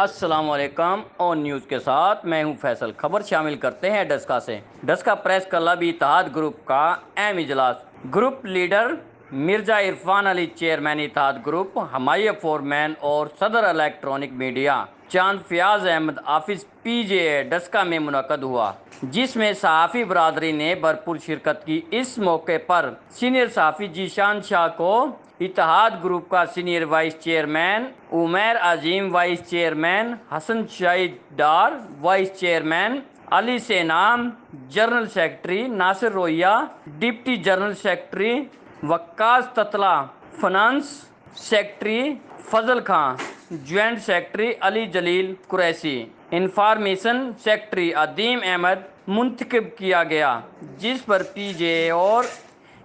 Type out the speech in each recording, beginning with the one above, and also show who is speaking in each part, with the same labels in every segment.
Speaker 1: السلام علیکم اور نیوز کے ساتھ میں ہوں فیصل۔ خبر شامل کرتے ہیں ڈسکا سے۔ ڈسکا پریس کلب اتحاد گروپ کا اہم اجلاس۔ گروپ لیڈر مرزا عرفان علی چیئرمین اتحاد گروپ، ہمایہ فورمین اور صدر الیکٹرانک میڈیا چاند فیاض احمد آفس پی جے اے ڈسکا میں منعقد ہوا، جس میں صحافی برادری نے بھرپور شرکت کی۔ اس موقع پر سینئر صحافی ذیشان شاہ کو اتحاد گروپ کا سینئر وائس چیئرمین عمیر عظیم، وائس چیئرمین حسن شہید ڈار، وائس چیئرمین علی سینام، جنرل سیکرٹری ناصر رویہ، ڈپٹی جنرل سیکرٹری وقاص تتلہ، فنانس سیکرٹری فضل خان، جوائنٹ سیکرٹری علی جلیل قریشی، انفارمیشن سیکرٹری عظیم احمد منتخب کیا گیا، جس پر پی جے اے اور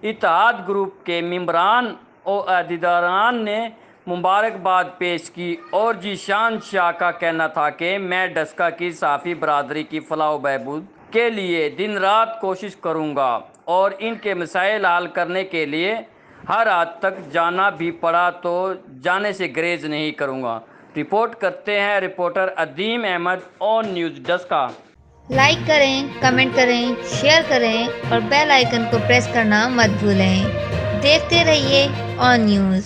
Speaker 1: اتحاد گروپ کے ممبران و عہدیداران نے مبارکباد پیش کی۔ اور ذیشان شاہ کا کہنا تھا کہ میں ڈسکا کی صحافی برادری کی فلاح و بہبود کے لیے دن رات کوشش کروں گا اور ان کے مسائل حل کرنے کے لیے ہر حد تک جانا بھی پڑا تو جانے سے گریز نہیں کروں گا۔ رپورٹ کرتے ہیں رپورٹر عظیم احمد آن نیوز ڈسکا۔
Speaker 2: لائک کریں، کمنٹ کریں، شیئر کریں اور بیل آئیکن کو پریس کرنا مت بھولیں۔ دیکھتے رہیے آن نیوز۔